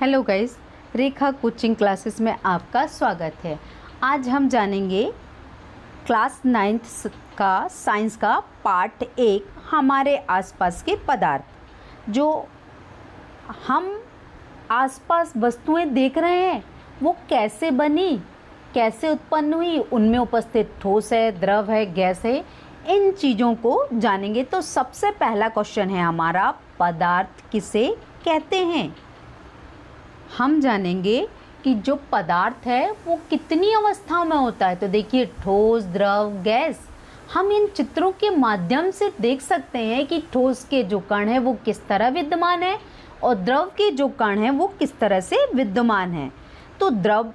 Hello guys, रेखा coaching classes में आपका स्वागत है। आज हम जानेंगे क्लास 9th का साइंस का पार्ट 1 हमारे आसपास के पदार्थ। जो हम आसपास वस्तुएं देख रहे हैं वो कैसे बनी, कैसे उत्पन्न हुई, उनमें उपस्थित ठोस है, द्रव है, गैस है, इन चीज़ों को जानेंगे। तो सबसे पहला क्वेश्चन है हमारा, पदार्थ किसे कहते हैं। हम जानेंगे कि जो पदार्थ है वो कितनी अवस्थाओं में होता है। तो देखिए, ठोस, द्रव, गैस। हम इन चित्रों के माध्यम से देख सकते हैं कि ठोस के जो कण हैं वो किस तरह विद्यमान है और द्रव के जो कण हैं वो किस तरह से विद्यमान है। तो द्रव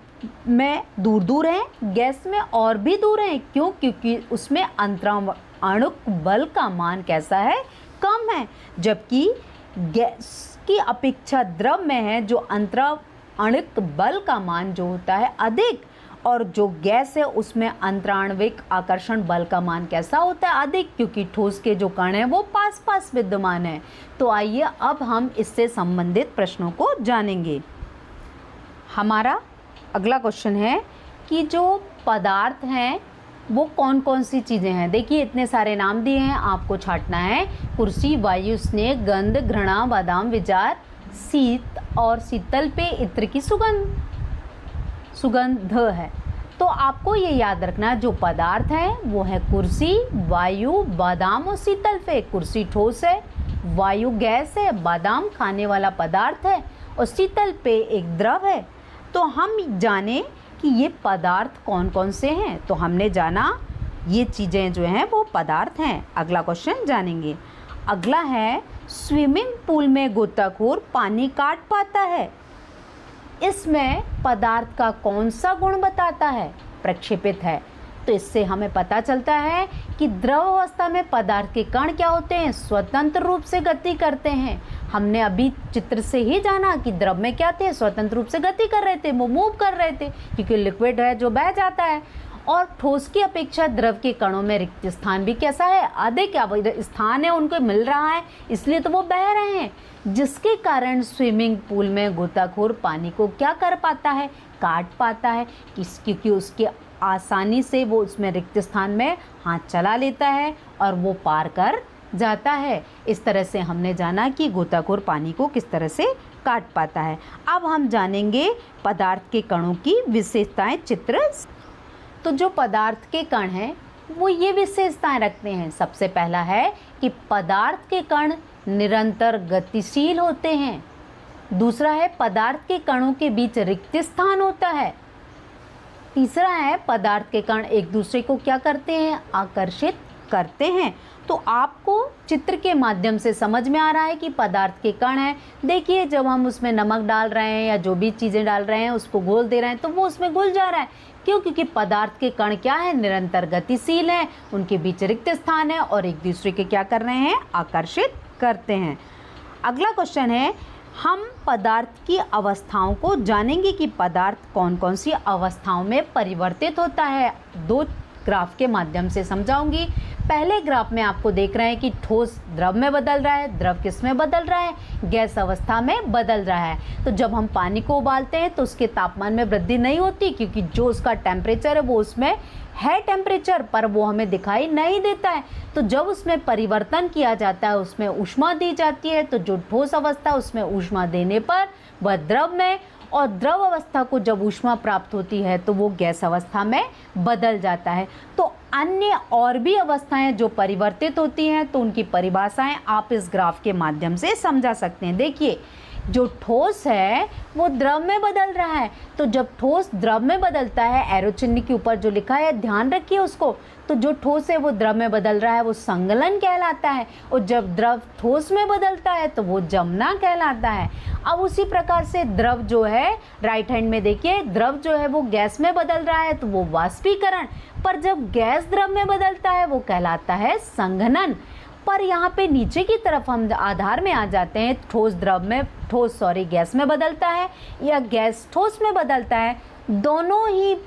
में दूर दूर हैं, गैस में और भी दूर हैं। क्यों? क्योंकि उसमें अंतराणुक बल का मान कैसा है? कम है। जबकि गैस की अपेक्षा द्रव में है जो अंतराणुक बल का मान जो होता है अधिक, और जो गैस है उसमें अंतराण्विक आकर्षण बल का मान कैसा होता है? अधिक, क्योंकि ठोस के जो कण हैं वो पास पास विद्यमान है। तो आइए अब हम इससे संबंधित प्रश्नों को जानेंगे। हमारा अगला क्वेश्चन है कि जो पदार्थ हैं वो कौन कौन सी चीज़ें हैं। देखिए, इतने सारे नाम दिए हैं, आपको छांटना है। कुर्सी, वायु, स्नेह, गंध, घृणा, बादाम, विचार, शीत और शीतल पे इत्र की सुगंध है। तो आपको ये याद रखना, जो पदार्थ है वो है कुर्सी, वायु, बादाम और शीतल पे। कुर्सी ठोस है, वायु गैस है, बादाम खाने वाला पदार्थ है और शीतल पे एक द्रव है। तो हम जाने कि ये पदार्थ कौन कौन से हैं। तो हमने जाना ये चीज़ें जो हैं वो पदार्थ हैं। अगला क्वेश्चन जानेंगे। अगला है, स्विमिंग पूल में गोताखोर पानी काट पाता है। इसमें पदार्थ का कौन सा गुण बताता है? प्रक्षेपित है। तो इससे हमें पता चलता है कि द्रव अवस्था में पदार्थ के कण क्या होते हैं? स्वतंत्र रूप से गति करते हैं। हमने अभी चित्र से ही जाना कि द्रव में क्या थे? स्वतंत्र रूप से गति कर रहे थे, वो मूव कर रहे थे, क्योंकि लिक्विड है जो बह जाता है। और ठोस की अपेक्षा द्रव के कणों में रिक्त स्थान भी कैसा है? अधिक स्थान है, उनको मिल रहा है, इसलिए तो वो बह रहे हैं। जिसके कारण स्विमिंग पूल में गोताखोर पानी को क्या कर पाता है? काट पाता है। क्योंकि उसके आसानी से वो उसमें रिक्त स्थान में हाथ चला लेता है और वो पार कर जाता है। इस तरह से हमने जाना कि गोताखोर पानी को किस तरह से काट पाता है। अब हम जानेंगे पदार्थ के कणों की विशेषताएं। चित्र। तो जो पदार्थ के कण हैं वो ये विशेषताएं रखते हैं। सबसे पहला है कि पदार्थ के कण निरंतर गतिशील होते हैं। दूसरा है, पदार्थ के कणों के बीच रिक्त स्थान होता है। तीसरा है, पदार्थ के कण एक दूसरे को क्या करते हैं? आकर्षित करते हैं। तो आपको चित्र के माध्यम से समझ में आ रहा है कि पदार्थ के कण हैं। देखिए, जब हम उसमें नमक डाल रहे हैं या जो भी चीज़ें डाल रहे हैं उसको घोल दे रहे हैं तो वो उसमें घुल जा रहा है। क्यों? क्योंकि पदार्थ के कण क्या है? निरंतर गतिशील हैं, उनके बीच रिक्त स्थान है और एक दूसरे के क्या कर रहे हैं? आकर्षित करते हैं। अगला क्वेश्चन है, हम पदार्थ की अवस्थाओं को जानेंगे कि पदार्थ कौन कौन सी अवस्थाओं में परिवर्तित होता है। दो ग्राफ के माध्यम से समझाऊंगी। पहले ग्राफ में आपको देख रहे हैं कि ठोस द्रव में बदल रहा है, द्रव किस में बदल रहा है? गैस अवस्था में बदल रहा है। तो जब हम पानी को उबालते हैं तो उसके तापमान में वृद्धि नहीं होती, क्योंकि जो उसका टेम्परेचर है वो उसमें है टेम्परेचर, पर वो हमें दिखाई नहीं देता है। तो जब उसमें परिवर्तन किया जाता है, उसमें ऊष्मा दी जाती है, तो जो ठोस अवस्था उसमें ऊष्मा देने पर वह द्रव में, और द्रव अवस्था को जब ऊष्मा प्राप्त होती है तो वो गैस अवस्था में बदल जाता है। तो अन्य और भी अवस्थाएं जो परिवर्तित होती हैं तो उनकी परिभाषाएं आप इस ग्राफ के माध्यम से समझा सकते हैं। देखिए, जो ठोस है वो द्रव में बदल रहा है। तो जब ठोस द्रव में बदलता है, एरो चिन्ह के ऊपर जो लिखा है ध्यान रखिए उसको, तो जो ठोस है वो द्रव में बदल रहा है वो संगलन कहलाता है, और जब द्रव ठोस में बदलता है तो वो जमना कहलाता है। अब उसी प्रकार से द्रव जो है, राइट हैंड में देखिए, द्रव जो है वो गैस में बदल रहा है तो वो वाष्पीकरण, पर जब गैस द्रव में बदलता है वो कहलाता है संघनन। पर यहाँ पे नीचे की तरफ हम आधार में आ जाते हैं, गैस में बदलता है या गैस ठोस में बदलता है, दोनों ही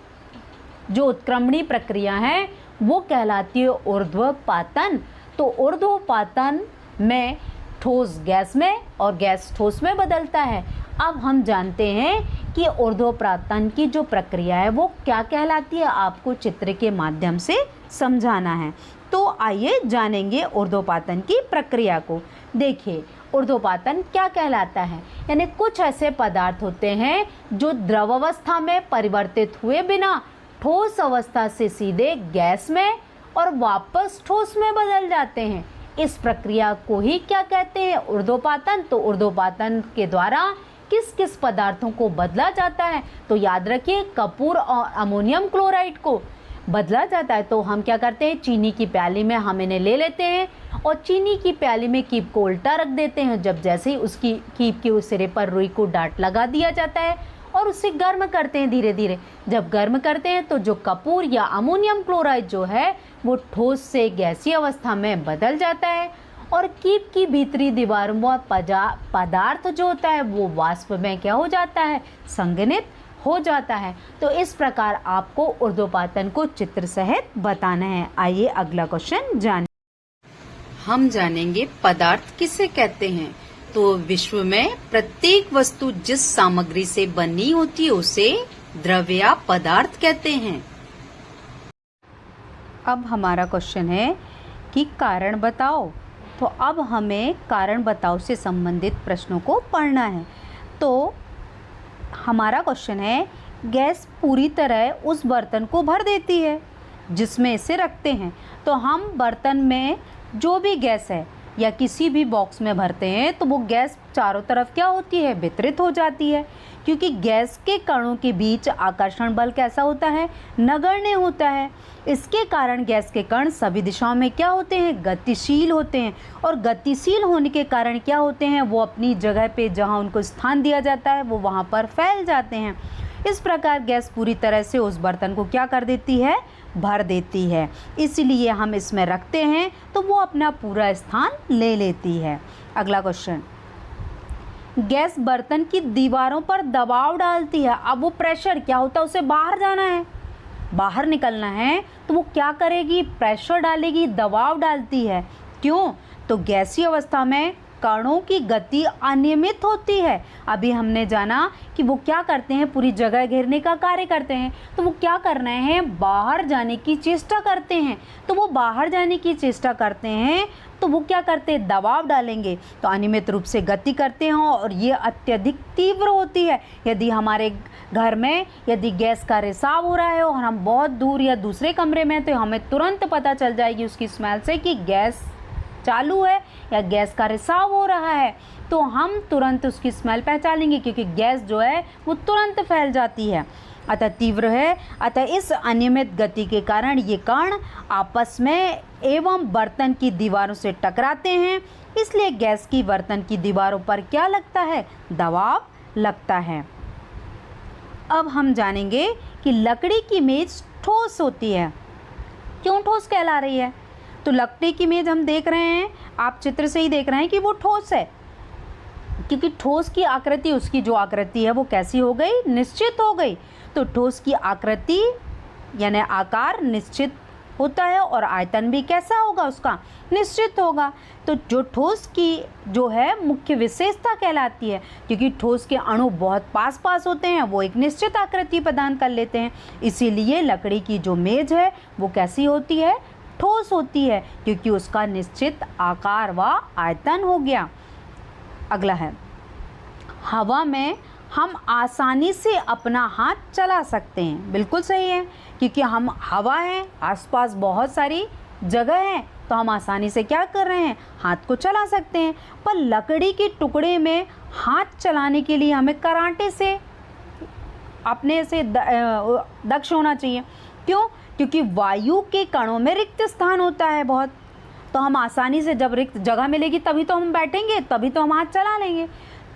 जो उत्क्रमणी प्रक्रिया है वो कहलाती है ऊर्ध्वपातन। तो ऊर्ध्वपातन में ठोस गैस में और गैस ठोस में बदलता है। अब हम जानते हैं कि ऊर्ध्वपातन की जो प्रक्रिया है वो क्या कहलाती है, आपको चित्र के माध्यम से समझाना है। तो आइए जानेंगे ऊर्ध्वपातन की प्रक्रिया को। देखिए, ऊर्ध्वपातन क्या कहलाता है, यानी कुछ ऐसे पदार्थ होते हैं जो द्रव अवस्था में परिवर्तित हुए बिना ठोस अवस्था से सीधे गैस में और वापस ठोस में बदल जाते हैं। इस प्रक्रिया को ही क्या कहते हैं, ऊर्ध्वपातन। तो ऊर्ध्वपातन के द्वारा किस किस पदार्थों को बदला जाता है, तो याद रखिए कपूर और अमोनियम क्लोराइड को बदला जाता है। तो हम क्या करते हैं, चीनी की प्याली में हम इन्हें ले लेते हैं और चीनी की प्याली में कीप को उल्टा रख देते हैं। जब जैसे ही उसकी कीप के उस सिरे पर रुई को डाट लगा दिया जाता है और उसे गर्म करते हैं धीरे धीरे। जब गर्म करते हैं तो जो कपूर या अमोनियम क्लोराइड जो है वो ठोस से गैसीय अवस्था में बदल जाता है और कीप की भीतरी दीवार में पदार्थ जो होता है वो वाष्प में क्या हो जाता है, संघनित हो जाता है। तो इस प्रकार आपको ऊर्ध्वपातन को चित्र सहित बताना है। आइए अगला क्वेश्चन जानें। हम जानेंगे पदार्थ किसे कहते हैं। तो विश्व में प्रत्येक वस्तु जिस सामग्री से बनी होती है उसे द्रव्य या पदार्थ कहते हैं। अब हमारा क्वेश्चन है कि कारण बताओ। तो अब हमें कारण बताओ से संबंधित प्रश्नों को पढ़ना है। तो हमारा क्वेश्चन है, गैस पूरी तरह उस बर्तन को भर देती है जिसमें इसे रखते हैं। तो हम बर्तन में जो भी गैस है या किसी भी बॉक्स में भरते हैं तो वो गैस चारों तरफ क्या होती है, वितरित हो जाती है। क्योंकि गैस के कणों के बीच आकर्षण बल कैसा होता है, नगण्य होता है। इसके कारण गैस के कण सभी दिशाओं में क्या होते हैं, गतिशील होते हैं। और गतिशील होने के कारण क्या होते हैं, वो अपनी जगह पे जहाँ उनको स्थान दिया जाता है वो वहाँ पर फैल जाते हैं। इस प्रकार गैस पूरी तरह से उस बर्तन को क्या कर देती है, भर देती है। इसलिए हम इसमें रखते हैं तो वो अपना पूरा स्थान ले लेती है। अगला क्वेश्चन, गैस बर्तन की दीवारों पर दबाव डालती है। अब वो प्रेशर क्या होता है, उसे बाहर जाना है, बाहर निकलना है तो वो क्या करेगी, प्रेशर डालेगी, दबाव डालती है। क्यों, तो गैसीय अवस्था में कणों की गति अनियमित होती है। अभी हमने जाना कि वो क्या करते हैं, पूरी जगह घेरने का कार्य करते हैं। तो वो क्या कर रहे हैं, बाहर जाने की चेष्टा करते हैं। तो वो बाहर जाने की चेष्टा करते हैं तो वो क्या करते हैं, दबाव डालेंगे तो अनियमित रूप से गति करते हैं और ये अत्यधिक तीव्र होती है। यदि हमारे घर में यदि गैस का रिसाव हो रहा है और हम बहुत दूर या दूसरे कमरे में हैं तो हमें तुरंत पता चल जाएगी उसकी स्मेल से कि गैस चालू है या गैस का रिसाव हो रहा है। तो हम तुरंत उसकी स्मेल पहचान लेंगे क्योंकि गैस जो है वो तुरंत फैल जाती है, अतः तीव्र है। अतः इस अनियमित गति के कारण ये कण आपस में एवं बर्तन की दीवारों से टकराते हैं। इसलिए गैस की बर्तन की दीवारों पर क्या लगता है, दबाव लगता है। अब हम जानेंगे कि लकड़ी की मेज ठोस होती है। क्यों ठोस कहला रही है, तो लकड़ी की मेज हम देख रहे हैं, आप चित्र से ही देख रहे हैं कि वो ठोस है। क्योंकि ठोस की आकृति, उसकी जो आकृति है वो कैसी हो गई, निश्चित हो गई। तो ठोस की आकृति यानी आकार निश्चित होता है और आयतन भी कैसा होगा, उसका निश्चित होगा। तो जो ठोस की जो है मुख्य विशेषता कहलाती है, क्योंकि ठोस के अणु बहुत पास पास होते हैं, वो एक निश्चित आकृति प्रदान कर लेते हैं। इसीलिए लकड़ी की जो मेज है वो कैसी होती है, ठोस होती है, क्योंकि उसका निश्चित आकार व आयतन हो गया। अगला है, हवा में हम आसानी से अपना हाथ चला सकते हैं। बिल्कुल सही है, क्योंकि हम हवा है, आसपास बहुत सारी जगह है, तो हम आसानी से क्या कर रहे हैं, हाथ को चला सकते हैं। पर लकड़ी के टुकड़े में हाथ चलाने के लिए हमें कराटे से अपने से दक्ष होना चाहिए। क्यों, क्योंकि वायु के कणों में रिक्त स्थान होता है बहुत, तो हम आसानी से जब रिक्त जगह मिलेगी तभी तो हम बैठेंगे, तभी तो हम हाथ चला लेंगे।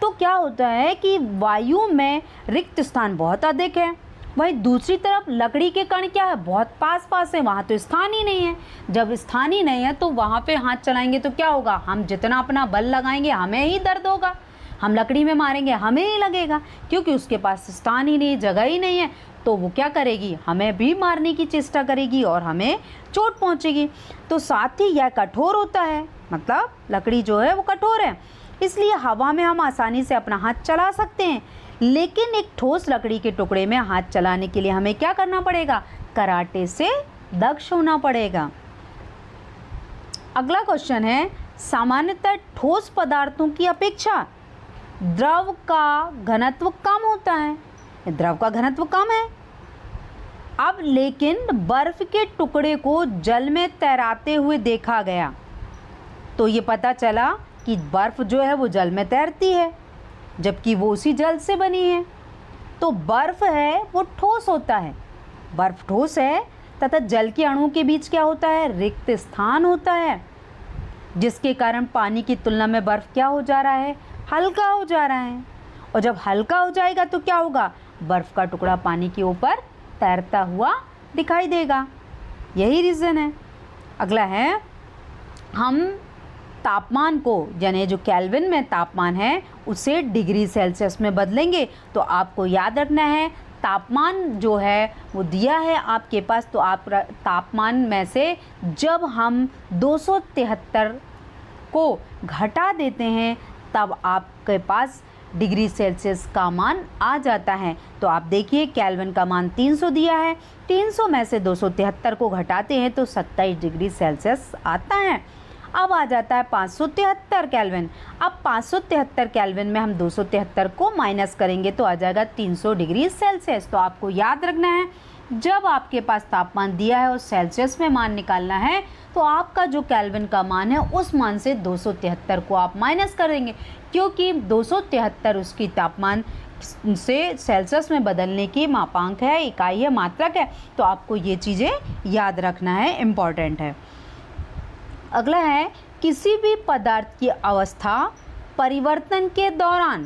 तो क्या होता है कि वायु में रिक्त स्थान बहुत अधिक है, वहीं दूसरी तरफ लकड़ी के कण क्या है, बहुत पास पास है, वहाँ तो स्थान ही नहीं है। जब स्थान ही नहीं है तो वहाँ पे हाथ चलाएंगे तो क्या होगा, हम जितना अपना बल लगाएंगे हमें ही दर्द होगा, हम लकड़ी में मारेंगे हमें ही लगेगा, क्योंकि उसके पास स्थान ही नहीं, जगह ही नहीं है, तो वो क्या करेगी, हमें भी मारने की चेष्टा करेगी और हमें चोट पहुंचेगी। तो साथ ही यह कठोर होता है, मतलब लकड़ी जो है वो कठोर है, इसलिए हवा में हम आसानी से अपना हाथ चला सकते हैं। लेकिन एक ठोस लकड़ी के टुकड़े में हाथ चलाने के लिए हमें क्या करना पड़ेगा, कराटे से दक्ष होना पड़ेगा। अगला क्वेश्चन है, सामान्यतः ठोस पदार्थों की अपेक्षा द्रव का घनत्व कम होता है, द्रव का घनत्व कम है। अब लेकिन बर्फ के टुकड़े को जल में तैराते हुए देखा गया, तो ये पता चला कि बर्फ जो है वो जल में तैरती है, जबकि वो उसी जल से बनी है। तो बर्फ है वो ठोस होता है, बर्फ ठोस है तथा जल के अणुओं के बीच क्या होता है, रिक्त स्थान होता है, जिसके कारण पानी की तुलना में बर्फ क्या हो जा रहा है, हल्का हो जा रहा है। और जब हल्का हो जाएगा तो क्या होगा, बर्फ का टुकड़ा पानी के ऊपर तैरता हुआ दिखाई देगा। यही रीज़न है। अगला है, हम तापमान को, यानी जो केल्विन में तापमान है उसे डिग्री सेल्सियस में बदलेंगे। तो आपको याद रखना है, तापमान जो है वो दिया है आपके पास, तो आप तापमान में से जब हम 273 को घटा देते हैं तब आपके पास डिग्री सेल्सियस का मान आ जाता है। तो आप देखिए केल्विन का मान 300 दिया है, 300 में से 273 को घटाते हैं तो 27 डिग्री सेल्सियस आता है। अब आ जाता है 573 केल्विन। अब 573 केल्विन में हम 273 को माइनस करेंगे तो आ जाएगा 300 डिग्री सेल्सियस। तो आपको याद रखना है, जब आपके पास तापमान दिया है और सेल्सियस में मान निकालना है तो आपका जो केल्विन का मान है उस मान से 273 को आप माइनस करेंगे, क्योंकि 273 उसकी तापमान से सेल्सियस में बदलने की मापांक है, इकाई है, मात्रक है। तो आपको ये चीज़ें याद रखना है, इम्पॉर्टेंट है। अगला है, किसी भी पदार्थ की अवस्था परिवर्तन के दौरान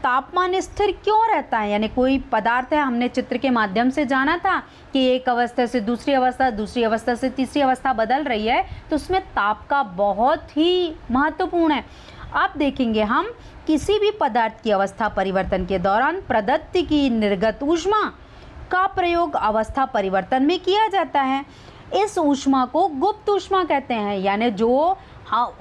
तापमान स्थिर क्यों रहता है। यानी कोई पदार्थ है, हमने चित्र के माध्यम से जाना था कि एक अवस्था से दूसरी अवस्था, दूसरी अवस्था से तीसरी अवस्था बदल रही है, तो उसमें ताप का बहुत ही महत्वपूर्ण है। अब देखेंगे हम, किसी भी पदार्थ की अवस्था परिवर्तन के दौरान प्रदत्त की निर्गत ऊष्मा का प्रयोग अवस्था परिवर्तन में किया जाता है। इस ऊष्मा को गुप्त ऊष्मा कहते हैं, यानी जो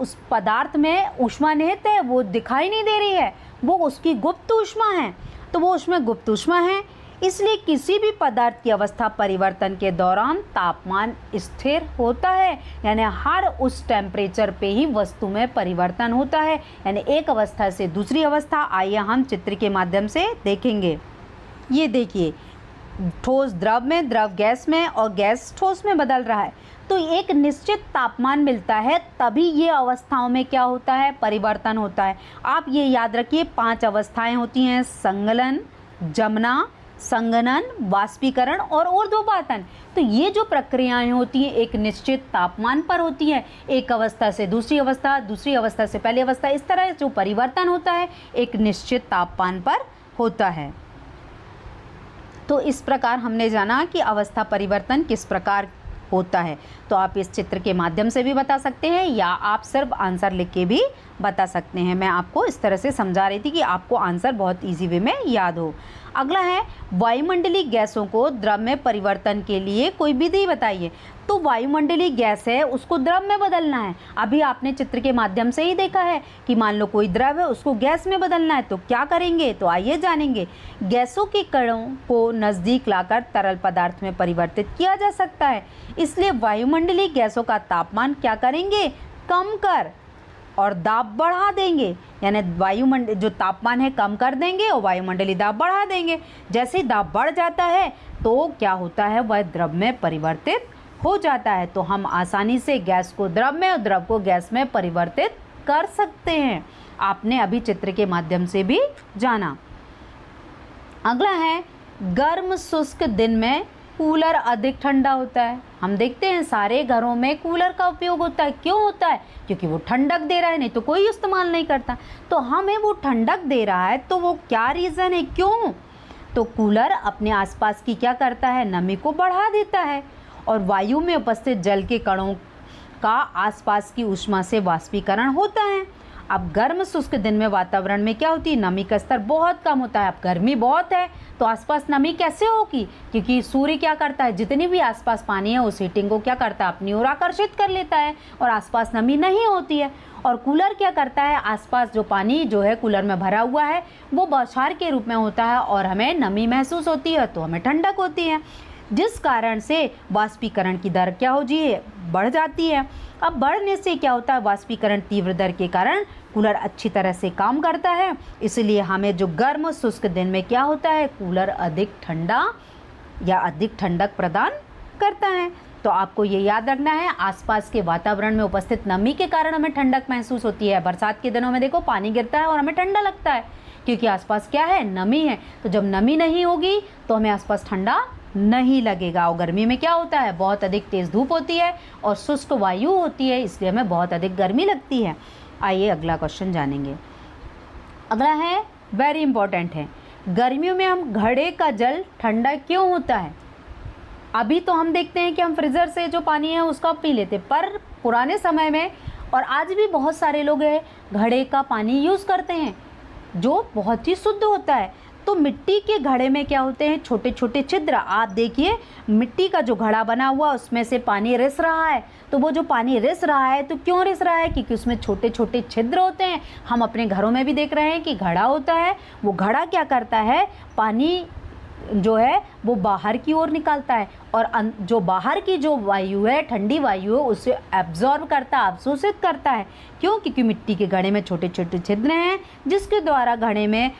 उस पदार्थ में ऊष्मा निहित है वो दिखाई नहीं दे रही है, वो उसकी गुप्त ऊष्मा है, तो वो उसमें गुप्त ऊष्मा है। इसलिए किसी भी पदार्थ की अवस्था परिवर्तन के दौरान तापमान स्थिर होता है, यानी हर उस टेम्परेचर पे ही वस्तु में परिवर्तन होता है, यानी एक अवस्था से दूसरी अवस्था। आइए हम चित्र के माध्यम से देखेंगे। ये देखिए, ठोस द्रव में, द्रव गैस में और गैस ठोस में बदल रहा है, तो एक निश्चित तापमान मिलता है तभी ये अवस्थाओं में क्या होता है, परिवर्तन होता है। आप ये याद रखिए, 5 अवस्थाएं होती हैं, संगलन, जमना, संघनन, वाष्पीकरण और ऊर्ध्वपातन। तो ये जो प्रक्रियाएं होती हैं एक निश्चित तापमान पर होती है, एक अवस्था से दूसरी अवस्था, दूसरी अवस्था से पहली अवस्था, इस तरह जो परिवर्तन होता है एक निश्चित तापमान पर होता है। तो इस प्रकार हमने जाना कि अवस्था परिवर्तन किस प्रकार होता है। तो आप इस चित्र के माध्यम से भी बता सकते हैं या आप सिर्फ आंसर लिख के भी बता सकते हैं। मैं आपको इस तरह से समझा रही थी कि आपको आंसर बहुत इजी वे में याद हो। अगला है, वायुमंडलीय गैसों को द्रव में परिवर्तन के लिए कोई विधि बताइए। तो वायुमंडलीय गैस है उसको द्रव में बदलना है। अभी आपने चित्र के माध्यम से ही देखा है कि मान लो कोई द्रव है उसको गैस में बदलना है, तो क्या करेंगे, तो आइए जानेंगे। गैसों के कणों को नज़दीक लाकर तरल पदार्थ में परिवर्तित किया जा सकता है, इसलिए वायुमंडलीय गैसों का तापमान क्या करेंगे, कम कर और दाब बढ़ा देंगे, यानी वायुमंडल जो तापमान है कम कर देंगे और वायुमंडलीय दाब बढ़ा देंगे। जैसे ही दाब बढ़ जाता है तो क्या होता है, वह द्रव में परिवर्तित हो जाता है। तो हम आसानी से गैस को द्रव में और द्रव को गैस में परिवर्तित कर सकते हैं। आपने अभी चित्र के माध्यम से भी जाना। अगला है, गर्म शुष्क दिन में कूलर अधिक ठंडा होता है। हम देखते हैं सारे घरों में कूलर का उपयोग होता है। क्यों होता है, क्योंकि वो ठंडक दे रहा है, नहीं तो कोई इस्तेमाल नहीं करता। तो हमें वो ठंडक दे रहा है, तो वो क्या रीज़न है, क्यों, तो कूलर अपने आसपास की क्या करता है, नमी को बढ़ा देता है और वायु में उपस्थित जल के कणों का आसपास की ऊष्मा से वाष्पीकरण होता है। अब गर्म शुष्क दिन में वातावरण में क्या होती है, नमी का स्तर बहुत कम होता है। अब गर्मी बहुत है तो आसपास नमी कैसे होगी, क्योंकि सूर्य क्या करता है, जितनी भी आसपास पानी है उस हीटिंग को क्या करता है, अपनी ओर आकर्षित कर लेता है और आसपास नमी नहीं होती है। और कूलर क्या करता है, आसपास जो पानी जो है कूलर में भरा हुआ है वो बौछार के रूप में होता है और हमें नमी महसूस होती है तो हमें ठंडक होती है, जिस कारण से वाष्पीकरण की दर क्या हो जी बढ़ जाती है। अब बढ़ने से क्या होता है, वाष्पीकरण तीव्र दर के कारण कूलर अच्छी तरह से काम करता है, इसलिए हमें जो गर्म शुष्क दिन में क्या होता है, कूलर अधिक ठंडा या अधिक ठंडक प्रदान करता है। तो आपको ये याद रखना है, आसपास के वातावरण में उपस्थित नमी के कारण हमें ठंडक महसूस होती है। बरसात के दिनों में देखो पानी गिरता है और हमें ठंडा लगता है क्योंकि आसपास क्या है, नमी है। तो जब नमी नहीं होगी तो हमें आसपास ठंडा नहीं लगेगा। और गर्मी में क्या होता है, बहुत अधिक तेज़ धूप होती है और शुष्क वायु होती है, इसलिए हमें बहुत अधिक गर्मी लगती है। आइए अगला क्वेश्चन जानेंगे। अगला है वेरी इंपॉर्टेंट है, गर्मियों में हम घड़े का जल ठंडा क्यों होता है। अभी तो हम देखते हैं कि हम फ्रीज़र से जो पानी है उसका पी लेते, पर पुराने समय में और आज भी बहुत सारे लोग हैं घड़े का पानी यूज़ करते हैं जो बहुत ही शुद्ध होता है। तो मिट्टी के घड़े में क्या होते हैं, छोटे छोटे छिद्र। आप देखिए मिट्टी का जो घड़ा बना हुआ उसमें से पानी रिस रहा है, तो वो जो पानी रिस रहा है तो क्यों रिस रहा है, क्योंकि उसमें छोटे छोटे छिद्र होते हैं। हम अपने घरों में भी देख रहे हैं कि घड़ा होता है, वो घड़ा क्या करता है, पानी जो है वो बाहर की ओर निकालता है और जो बाहर की जो वायु है, ठंडी वायु है, उसे एब्जॉर्ब करता है, अवशोषित करता है। क्यों, क्योंकि मिट्टी के घड़े में छोटे छोटे छिद्र हैं जिसके द्वारा घड़े में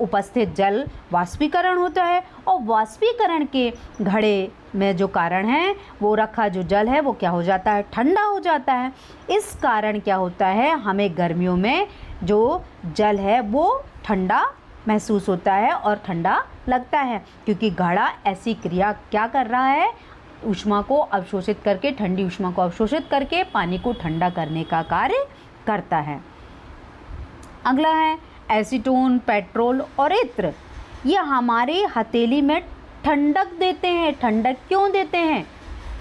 उपस्थित जल वाष्पीकरण होता है और वाष्पीकरण के घड़े में जो कारण है वो रखा जो जल है वो क्या हो जाता है, ठंडा हो जाता है। इस कारण क्या होता है, हमें गर्मियों में जो जल है वो ठंडा महसूस होता है और ठंडा लगता है, क्योंकि घड़ा ऐसी क्रिया क्या कर रहा है, ऊष्मा को अवशोषित करके, ठंडी ऊष्मा को अवशोषित करके पानी को ठंडा करने का कार्य करता है। अगला है एसीटोन, पेट्रोल और इत्र। ये हमारे हथेली में ठंडक देते हैं। ठंडक क्यों देते हैं,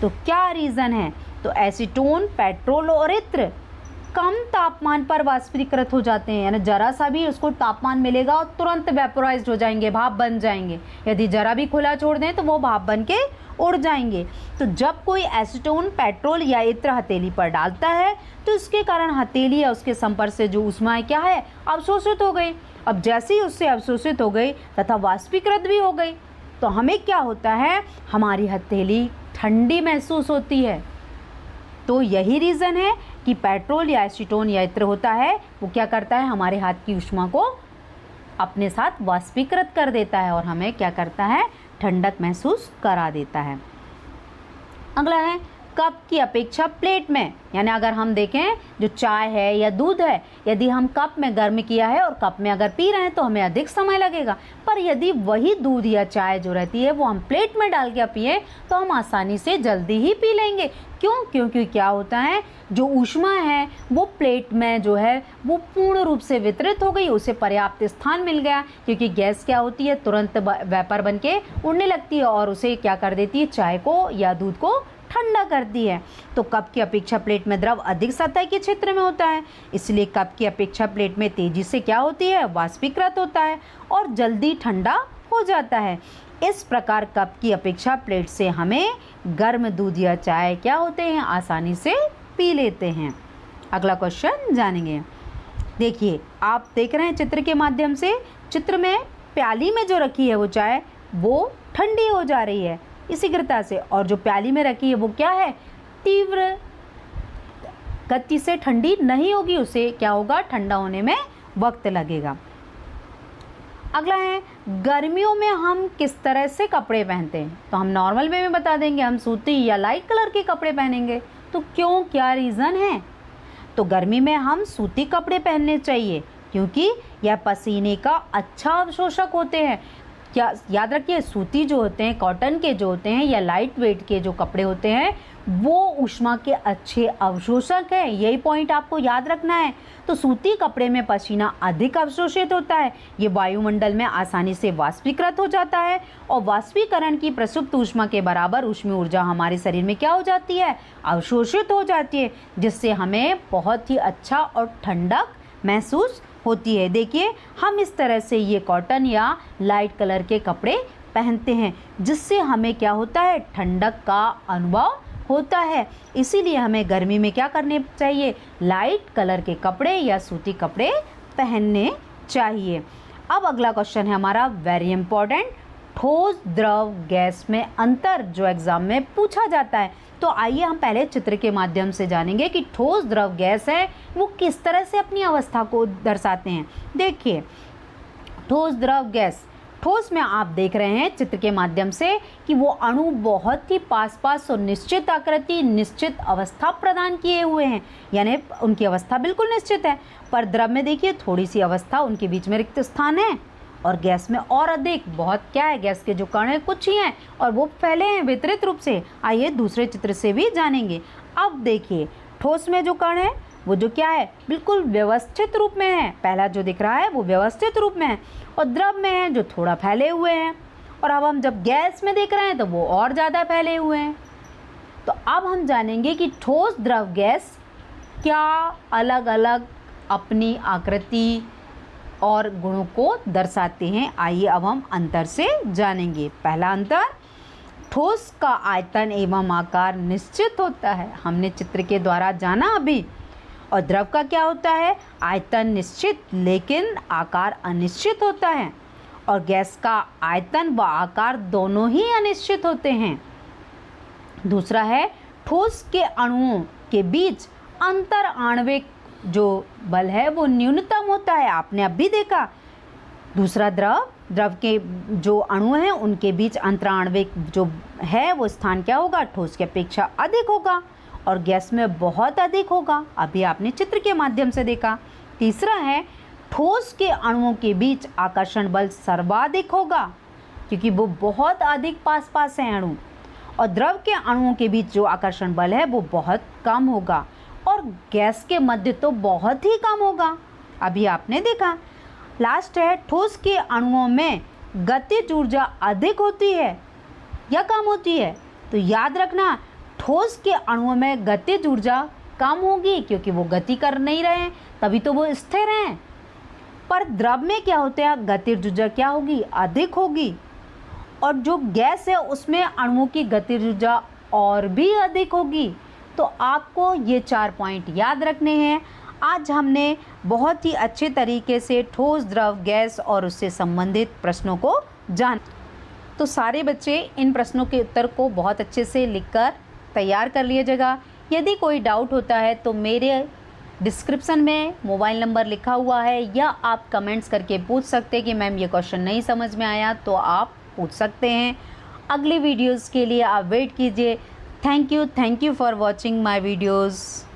तो क्या रीज़न है, तो एसीटोन, पेट्रोल और इत्र कम तापमान पर वाष्पीकृत हो जाते हैं, यानी जरा सा भी उसको तापमान मिलेगा और तुरंत वेपोराइज्ड हो जाएंगे, भाप बन जाएंगे। यदि जरा भी खुला छोड़ दें तो वो भाप बन के उड़ जाएंगे। तो जब कोई एसीटोन, पेट्रोल या इत्र हथेली पर डालता है तो इसके कारण हथेली या उसके संपर्क से जो ऊष्मा क्या है, अवशोषित हो गई। अब जैसे ही उससे अवशोषित हो गई तथा वाष्पीकृत भी हो गई तो हमें क्या होता है, हमारी हथेली ठंडी महसूस होती है। तो यही रीज़न है कि पेट्रोल या एसीटोन या इत्र होता है वो क्या करता है, हमारे हाथ की ऊष्मा को अपने साथ वाष्पीकृत कर देता है और हमें क्या करता है, ठंडक महसूस करा देता है। अगला है कप की अपेक्षा प्लेट में, यानी अगर हम देखें जो चाय है या दूध है, यदि हम कप में गर्म किया है और कप में अगर पी रहे हैं तो हमें अधिक समय लगेगा, पर यदि वही दूध या चाय जो रहती है वो हम प्लेट में डाल के पिए तो हम आसानी से जल्दी ही पी लेंगे। क्यों, क्योंकि क्या होता है, जो ऊष्मा है वो प्लेट में जो है वो पूर्ण रूप से वितरित हो गई, उसे पर्याप्त स्थान मिल गया, क्योंकि गैस क्या होती है, तुरंत वेपर बन के उड़ने लगती है और उसे क्या कर देती है, चाय को या दूध को ठंडा करती है। तो कप की अपेक्षा प्लेट में द्रव अधिक सतह के क्षेत्र में होता है, इसलिए कप की अपेक्षा प्लेट में तेजी से क्या होती है, वाष्पीकृत होता है और जल्दी ठंडा हो जाता है। इस प्रकार कप की अपेक्षा प्लेट से हमें गर्म दूध या चाय क्या होते हैं, आसानी से पी लेते हैं। अगला क्वेश्चन जानेंगे। देखिए आप देख रहे हैं चित्र के माध्यम से, चित्र में प्याली में जो रखी है वो चाय वो ठंडी हो जा रही है शीघ्रता से, और जो प्याली में रखी है वो क्या है, तीव्र गति से ठंडी नहीं होगी, उसे क्या होगा, ठंडा होने में वक्त लगेगा। अगला है गर्मियों में हम किस तरह से कपड़े पहनते हैं, तो हम नॉर्मल वे में बता देंगे, हम सूती या लाइट कलर के कपड़े पहनेंगे। तो क्यों, क्या रीज़न है, तो गर्मी में हम सूती कपड़े पहनने चाहिए क्योंकि यह पसीने का अच्छा अवशोषक होते हैं। क्या याद रखिए, सूती जो होते हैं, कॉटन के जो होते हैं या लाइट वेट के जो कपड़े होते हैं वो ऊष्मा के अच्छे अवशोषक हैं, यही पॉइंट आपको याद रखना है। तो सूती कपड़े में पसीना अधिक अवशोषित होता है, ये वायुमंडल में आसानी से वाष्पीकृत हो जाता है और वाष्पीकरण की प्रसुप्त ऊष्मा के बराबर ऊष्मीय ऊर्जा हमारे शरीर में क्या हो जाती है, अवशोषित हो जाती है, जिससे हमें बहुत ही अच्छा और ठंडक महसूस होती है। देखिए, हम इस तरह से ये कॉटन या लाइट कलर के कपड़े पहनते हैं, जिससे हमें क्या होता है, ठंडक का अनुभव होता है। इसीलिए हमें गर्मी में क्या करने चाहिए, लाइट कलर के कपड़े या सूती कपड़े पहनने चाहिए। अब अगला क्वेश्चन है हमारा वेरी इंपॉर्टेंट, ठोस द्रव गैस में अंतर, जो एग्जाम में पूछा जाता है। तो आइए हम पहले चित्र के माध्यम से जानेंगे कि ठोस द्रव गैस है वो किस तरह से अपनी अवस्था को दर्शाते हैं। देखिए, ठोस द्रव गैस, ठोस में आप देख रहे हैं चित्र के माध्यम से कि वो अणु बहुत ही पास और निश्चित आकृति, निश्चित अवस्था प्रदान किए हुए हैं, यानी उनकी अवस्था बिल्कुल निश्चित है। पर द्रव में देखिए थोड़ी सी अवस्था, उनके बीच में रिक्त स्थान है, और गैस में और अधिक, बहुत क्या है, गैस के जो कण हैं कुछ ही हैं और वो फैले हैं वितरित रूप से। आइए दूसरे चित्र से भी जानेंगे। अब देखिए, ठोस में जो कण है वो जो क्या है, बिल्कुल व्यवस्थित रूप में है। पहला जो दिख रहा है वो व्यवस्थित रूप में है, और द्रव में है जो थोड़ा फैले हुए हैं। और अब हम जब गैस में देख रहे हैं तो वो और ज़्यादा फैले हुए हैं। तो अब हम जानेंगे कि ठोस द्रव गैस क्या अलग अलग अपनी आकृति और गुणों को दर्शाते हैं। आइए अब हम अंतर से जानेंगे। पहला अंतर, ठोस का आयतन एवं आकार निश्चित होता है, हमने चित्र के द्वारा जाना अभी। और द्रव का क्या होता है, आयतन निश्चित लेकिन आकार अनिश्चित होता है। और गैस का आयतन व आकार दोनों ही अनिश्चित होते हैं। दूसरा है, ठोस के अणुओं के बीच अंतर आणविक जो बल है वो न्यूनतम होता है, आपने अभी देखा। दूसरा, द्रव के जो अणु हैं उनके बीच अंतराण्विक जो है वो स्थान क्या होगा, ठोस की अपेक्षा अधिक होगा, और गैस में बहुत अधिक होगा, अभी आपने चित्र के माध्यम से देखा। तीसरा है, ठोस के अणुओं के बीच आकर्षण बल सर्वाधिक होगा, क्योंकि वो बहुत अधिक पास हैं अणु। और द्रव के अणुओं के बीच जो आकर्षण बल है वो बहुत कम होगा, और गैस के मध्य तो बहुत ही कम होगा, अभी आपने देखा। लास्ट है, ठोस के अणुओं में गतिज ऊर्जा अधिक होती है या कम होती है। तो याद रखना, ठोस के अणुओं में गतिज ऊर्जा कम होगी, क्योंकि वो गति कर नहीं रहे हैं, तभी तो वो स्थिर हैं। पर द्रव में क्या होता है, गतिज ऊर्जा क्या होगी, अधिक होगी। और जो गैस है उसमें अणुओं की गतिज ऊर्जा और भी अधिक होगी। तो आपको ये 4 पॉइंट याद रखने हैं। आज हमने बहुत ही अच्छे तरीके से ठोस, द्रव, गैस और उससे संबंधित प्रश्नों को जाना। तो सारे बच्चे इन प्रश्नों के उत्तर को बहुत अच्छे से लिखकर तैयार कर लीजिएगा। यदि कोई डाउट होता है तो मेरे डिस्क्रिप्शन में मोबाइल नंबर लिखा हुआ है, या आप कमेंट्स करके पूछ सकते हैं कि मैम ये क्वेश्चन नहीं समझ में आया, तो आप पूछ सकते हैं। अगली वीडियोज़ के लिए आप वेट कीजिए। Thank you for watching my videos.